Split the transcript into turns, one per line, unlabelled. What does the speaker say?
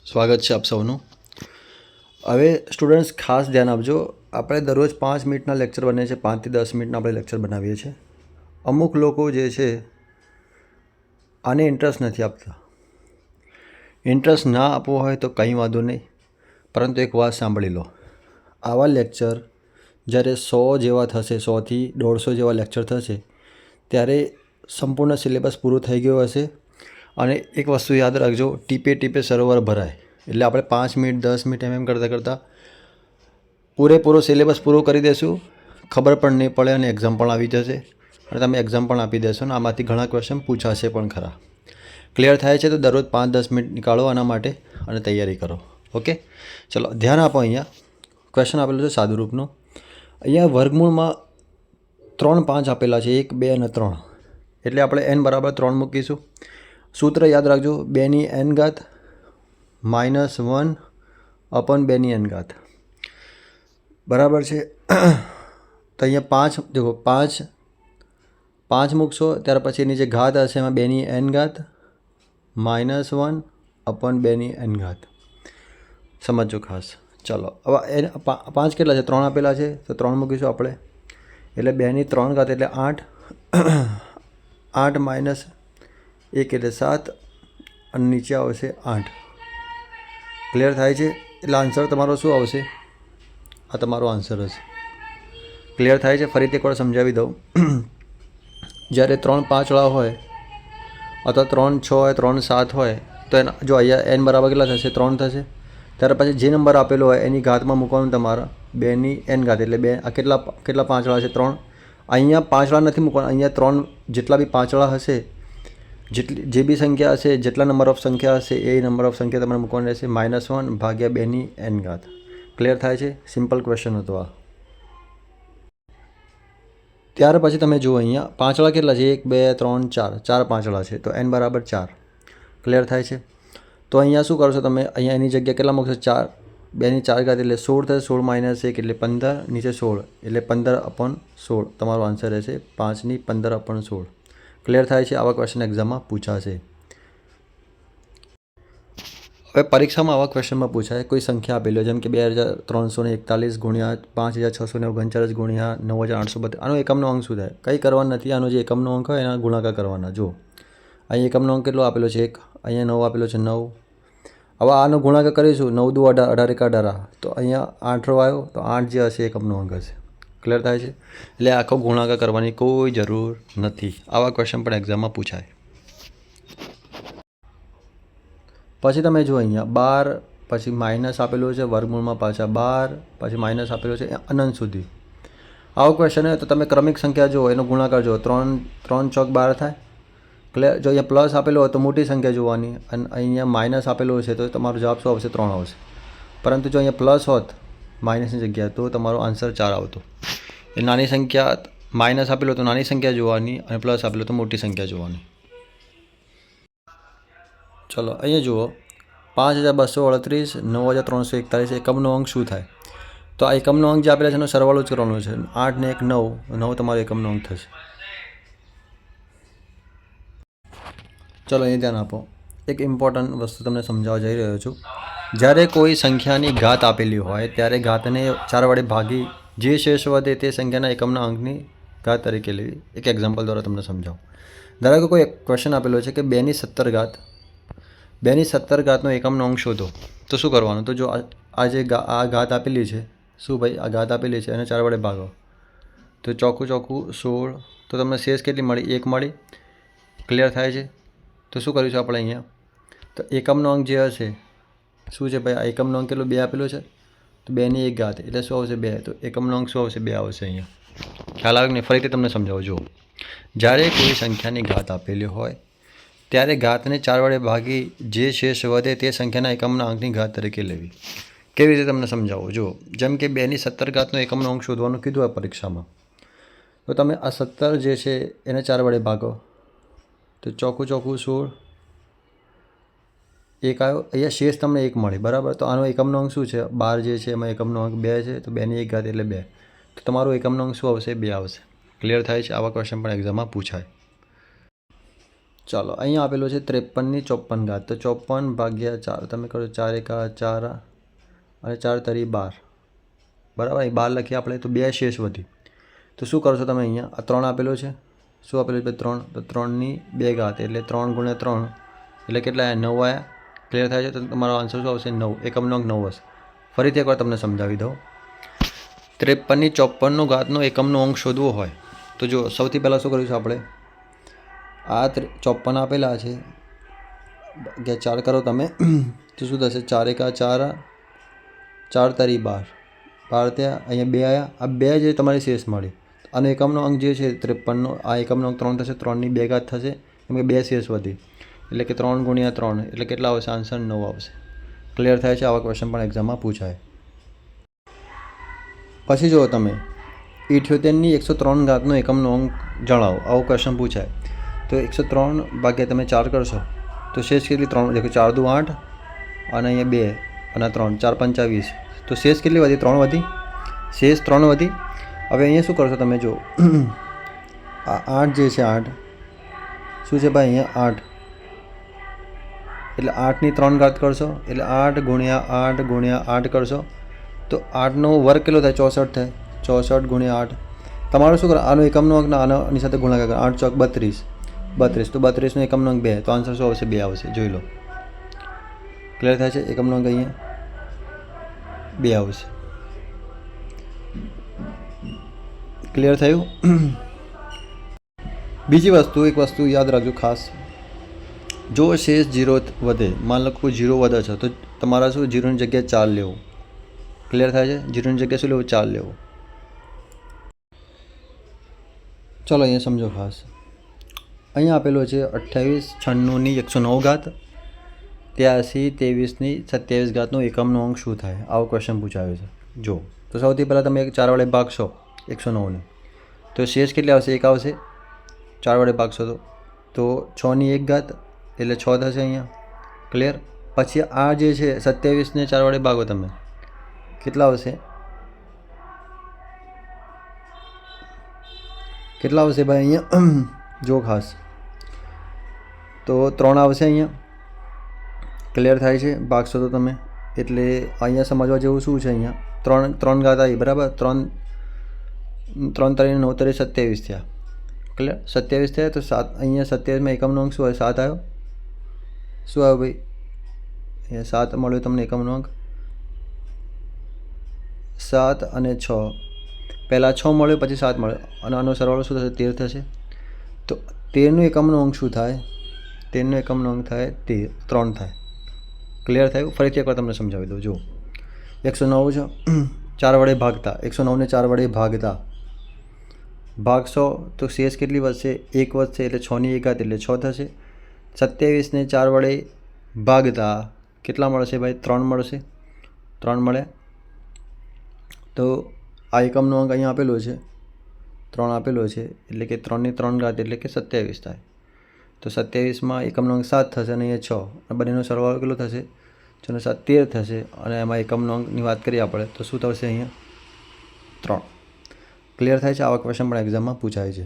સ્વાગત છે આપ સૌનું. હવે સ્ટુડન્ટ્સ ખાસ ધ્યાન આપજો. આપણે દરરોજ 5 મિનિટના લેક્ચર બને છે, 5 થી 10 મિનિટના આપણે લેક્ચર બનાવીએ છીએ. અમુક લોકો જે છે આને ઇન્ટરેસ્ટ નથી આપતા. ઇન્ટરેસ્ટ ના આપવો હોય તો કંઈ વાંધો નહીં, પરંતુ એક વાત સાંભળી લો. આવા લેક્ચર જ્યારે 100 જેવા થશે, 100થી 150 જેવા લેક્ચર થશે, ત્યારે સંપૂર્ણ સિલેબસ પૂરું થઈ ગયો હશે. અને એક વસ્તુ યાદ રાખજો, ટીપે ટીપે સરોવર ભરાય. એટલે આપણે 5 મિનિટ 10 મિનિટ એમ કરતાં પૂરેપૂરો સિલેબસ પૂરો કરી દઈશું, ખબર પણ નહીં પડે અને એક્ઝામ પણ આવી જશે અને તમે એક્ઝામ પણ આપી દેશો અને આમાંથી ઘણા ક્વેશ્ચન પૂછાશે પણ ખરા. ક્લિયર થાય છે? તો દરરોજ 5-10 મિનિટ નીકાળો આના માટે અને તૈયારી કરો. ઓકે, ચલો ધ્યાન આપો. અહીંયા ક્વેશ્ચન આપેલું છે સાદુરૂપનું. અહીંયા વર્ગમૂળમાં 3 5 આપેલા છે, 1 2 અને 3. એટલે આપણે n બરાબર 3 મૂકીશું. સૂત્ર યાદ રાખજો, 2 ની n ઘાત -1 અપન 2 ની n ઘાત બરાબર છે. તો અહીંયા 5 દેખો, 5 મૂકશો ત્યાર પછી એની જે ઘાત હશે એમાં 2 ની n ઘાત -1 અપન 2 ની n ઘાત. સમજો ખાસ. ચલો હવે 5 કેટલા છે? 3 આપેલા છે, તો 3 મૂકીશું આપણે. એટલે 2 ની 3 ઘાત એટલે 8. 8 માઇનસ 1 એટલે 7 અને નીચે આવશે 8. ક્લિયર થાય છે? એટલે આન્સર તમારો શું આવશે? આ તમારો આન્સર હશે. ક્લિયર થાય છે? ફરીથી એકવાર સમજાવી દઉં. જ્યારે 3 5 વાળા હોય અથવા 3 6 હોય, 3 7 હોય, તો એના જો અહીંયા n બરાબર કેટલા થશે? 3 થશે. ત્યાર પછી જે નંબર આપેલો હોય એની ઘાતમાં મૂકવાનું તમારા 2 ની n ઘાત એટલે 2. આ કેટલા 5 વાળા છે? 3. અહીંયા 5 વાળા નથી મૂકવાના. અહીંયા 3 જેટલા બી 5 વાળા હશે, જે બી સંખ્યા હશે, જેટલા નંબર ઓફ સંખ્યા હશે એ નંબર ઓફ સંખ્યા તમારે મૂકવાની રહેશે. -1 ભાગ્યા 2 ની n ઘાત. ક્લિયર થાય છે? સિમ્પલ ક્વેશ્ચન હતો આ. ત્યાર પછી તમે જુઓ અહીંયા 5 વાળા કેટલા છે? 1 2 3 4. 4 5 વાળા છે, તો n બરાબર 4. ક્લિયર થાય છે? તો અહીંયા શું કરશો તમે? અહીંયા એની જગ્યાએ કેટલા મૂકશો? 4. 2 ની 4 ઘાત એટલે 16 થશે. 16 માઇનસ 1 એટલે 15. નીચે 16 એટલે 15 અપન 16 તમારો આન્સર રહેશે. 5 ની 15 અપન 16. ક્લિયર થાય છે? આવા ક્વેશ્ચન એક્ઝામમાં પૂછાશે. હવે પરીક્ષામાં આવા ક્વેશ્ચનમાં પૂછાય, કોઈ સંખ્યા આપેલી હોય, જેમ કે 2341 ગુણ્યા 5639 ગુણ્યા 9832. આનો એકમનો અંક શું થાય? કંઈ કરવાનું નથી. આનો જે એકમનો અંક હોય એના ગુણાકાર કરવાના. જો અહીં એકમનો અંક કેટલો આપેલો છે? 1. અહીંયા 9 આપેલો છે, 9. હવે આનો ગુણાકાર કરીશું. 9 દુ 18, 18 એકા 18. તો અહીંયા 8 આવ્યો, તો 8 જે હશે એકમનો અંક હશે. ક્લિયર થાય છે? એટલે આખો ગુણાકાર કરવાની કોઈ જરૂર નથી. આવા ક્વેશ્ચન પણ એક્ઝામમાં પૂછાય. પછી તમે જુઓ અહીંયા 12, પછી માઇનસ આપેલું છે વર્ગમૂળમાં, પાછા 12, પછી માઇનસ આપેલું છે અનંત સુધી. આવો ક્વેશ્ચન હોય તો તમે ક્રમિક સંખ્યા જુઓ, એનો ગુણાકાર જુઓ. 3 3 ચોક 12 થાય. ક્લિયર? જો અહીંયા પ્લસ આપેલું હોય તો મોટી સંખ્યા જોવાની, અને અહીંયા માઇનસ આપેલું હશે તો તમારો જવાબ શું આવશે? 3 આવશે. પરંતુ જો અહીંયા પ્લસ હોત માઇનસની જગ્યાએ તો તમારો આન્સર 4 આવતો. એ નાની સંખ્યા, માઇનસ આપેલું તો નાની સંખ્યા જોવાની અને પ્લસ આપેલું તો મોટી સંખ્યા જોવાની. ચલો અહીંયા જુઓ, 5238 9341. એકમનો અંક શું થાય? તો આ એકમનો અંક જે આપેલા છે એનો સરવાળો જ કરવાનો છે. 8 ને 1 9, 9 તમારો એકમનો અંક થશે. ચલો અહીંયા ધ્યાન આપો. એક ઇમ્પોર્ટન્ટ વસ્તુ તમને સમજાવવા જઈ રહ્યો છું. જ્યારે કોઈ સંખ્યાની ઘાત આપેલી હોય ત્યારે ઘાતને 4 વડે ભાગી જે શેષ વધે તે સંખ્યાના એકમના અંકની ઘાત તરીકે લેવી. એક એક્ઝામ્પલ દ્વારા તમને સમજાવું. ધારો કે કોઈ ક્વેશ્ચન આપેલો છે કે 2 ની 17 ઘાત, 2 ની 17 ઘાતનો એકમનો અંક શોધો. તો શું કરવાનું? તો જો આ જે આ ઘાત આપેલી છે, શું ભાઈ આ ઘાત આપેલી છે, એને 4 વડે ભાગો તો ચોખ્ખું 16. તો તમને શેષ કેટલી મળી? 1 મળી. ક્લિયર થાય છે? તો શું કરીશું આપણે અહીંયા? તો એકમનો અંક જે હશે શું છે ભાઈ? આ એકમનો અંક કેટલો? 2 આપેલો છે, તો 2 ની 1 ઘાત એટલે શું આવશે? 2. તો એકમનો અંક શું આવશે? 2 આવશે. અહીંયા ખ્યાલ આવે ને? ફરીથી તમને સમજાવું. જુઓ, જ્યારે કોઈ સંખ્યાની ઘાત આપેલી હોય ત્યારે ઘાતને 4 વડે ભાગી જે શેષ વધે તે સંખ્યાના એકમના અંકની ઘાત તરીકે લેવી. કેવી રીતે તમને સમજાવો? જુઓ, જેમ કે 2 ની 17 ઘાતનો એકમનો અંક શોધવાનું કીધું હોય પરીક્ષામાં, તો તમે આ 17 જે છે એને 4 વડે ભાગો તો ચોખ્ખું 16. 1 આવ્યો. અહીંયા શેષ તમને 1 મળી. બરાબર? તો આનો એકમનો અંક શું છે? 12 જે છે એમાં એકમનો અંક 2 છે, તો 2 ની 1 ઘાત એટલે 2. તો તમારો એકમનો અંક શું આવશે? 2 આવશે. ક્લિયર થાય છે? આવા ક્વેશ્ચન પણ એક્ઝામમાં પૂછાય. ચાલો અહીંયા આપેલું છે 53ની 54 ઘાત. તો 54 ભાગ્યા 4 તમે કરો 4 એકા 4 અને 4 તરી 12. બરાબર, અહીં 12 લખીએ આપણે તો 2 શેષ વધી. તો શું કરશો તમે અહીંયા આ 3 આપેલો છે, શું આપેલું છે 3, તો 3ની 2 ઘાત એટલે 3 ગુણ્યા 3 એટલે કેટલા આવ્યા 9 આવ્યા. ક્લિયર થાય છે? તો તમારો આન્સર શું આવશે 9, એકમનો અંક 9 હશે. ફરીથી એકવાર તમને સમજાવી દઉં. 53ની 54નો ઘાતનો એકમનો અંક શોધવો હોય તો જો સૌથી પહેલાં શું કરીશું આપણે, આ 54 આપેલા છે, 4 કરો તમે તો શું થશે 4 એકા 4, 4 તરી 12, 12 ત્યાં અહીંયા 2 આવ્યા. આ 2 જે તમારી શેષ મળી અને એકમનો અંક જે છે 53નો, આ એકમનો અંક 3 થશે, 3ની 2 ઘાત થશે, કેમ કે 2 શેષ વધી એટલે કે 3 ગુણ્યા 3 એટલે કેટલા આવશે આન્સર 9 આવશે. ક્લિયર થાય છે? આવા ક્વેશ્ચન પણ એક્ઝામમાં પૂછાય. પછી જુઓ તમે 78ની 103 ઘાતનો એકમનો અંક જણાવો, આવો ક્વેશ્ચન પૂછાય. તો 103 ભાગ્યા તમે 4 કરશો તો શેષ કેટલી 3, દેખો 4 દુ 8 અને અહીંયા 2 અને 3, 4 પંચા 20. તો શેષ કેટલી વધી? 3 વધી, શેષ 3 વધી. હવે અહીંયા શું કરશો તમે જો આ 8 જે છે 8 શું છે ભાઈ અહીંયા 8 એટલે 8ની 3 ઘાત કરશો એટલે 8 ગુણ્યા 8 ગુણ્યા 8 કરશો તો 8નો વર્ગ કેટલો થાય 64 થાય. 64 ગુણ્યા 8 તમારે શું કરો આનો એકમનો અંક આની સાથે ગુણાકાર કરો. 8 ચોક 32, 32 તો 32નો એકમનો અંક 2 તો આન્સર શું આવશે 2 આવશે. જોઈ લો. ક્લિયર થાય છે? એકમનો અંક અહીંયા 2 આવશે. ક્લિયર થયું? બીજી વસ્તુ, એક વસ્તુ યાદ રાખજો ખાસ, જો શેષ 0 વધે, માન લો કોઈ 0 વધે છે તો તમારા શું 0ની જગ્યાએ 4 લેવું. ક્લિયર થાય છે? 0ની જગ્યાએ શું લેવું? 4 લેવું. ચાલો અહીંયા સમજો ખાસ. અહીંયા આપેલો છે 28 96ની 109 ઘાત, 83 23ની 27 ઘાતનો એકમનો અંક શું થાય? આવો ક્વેશ્ચન પૂછાયો છે. જો તો સૌથી પહેલાં તમે 4 વડે ભાગશો 109ને તો શેષ કેટલી આવશે? 1 આવશે. 4 વડે ભાગશો તો 6ની 1 ઘાત એટલે 6 થશે અહીંયા. ક્લિયર? પછી આ જે છે 27ને 4 વડે ભાગો તમે, કેટલા આવશે? કેટલા આવશે ભાઈ અહીંયા જો ખાસ તો 3 આવશે અહીંયા. ક્લિયર થાય છે? ભાગશો તો તમે એટલે અહીંયા સમજવા જેવું શું છે, અહીંયા 3 ઘાત આવી, બરાબર. 3 તરીને 9 તરી 27 થયા. ક્લિયર? 27 થયા તો 7 અહીંયા 27માં એકમનો અંક શું હોય? 7 આવ્યો. શું આવ્યો ભાઈ? અહીંયા 7 મળ્યો તમને એકમનો અંક. 7 અને 6, પહેલાં 6 મળ્યો પછી 7 મળ્યો અને આનો સરવાળો શું થશે? 13 થશે. તો 13નો એકમનો અંક શું થાય? 13નો એકમનો અંક થાય 3 થાય. ક્લિયર થયું? ફરીથી એકવાર તમને સમજાવી દઉં. જો 109 છે, 4 વડે ભાગતા, 109ને 4 વડે ભાગશો તો શેષ કેટલી વધશે? 1 વધશે એટલે 6ની 1 ઘાત એટલે 6 થશે. 27ને 4 વડે ભાગતા કેટલા મળશે ભાઈ? 3 મળશે. 3 મળે તો આ એકમનો અંક અહીંયા આપેલો છે 3 આપેલો છે એટલે કે 3ની 3 ઘાત એટલે કે 27 થાય. તો 27માં એકમનો અંક 7 થશે અને અહીંયા 6 અને બંનેનો સરવાળો કેટલો થશે? 6 ને 7 13 થશે અને એમાં એકમનો અંકની વાત કરીએ આપણે તો શું થશે અહીંયા? 3. ક્લિયર થાય છે? આવા ક્વેશ્ચન પણ એક્ઝામમાં પૂછાય છે.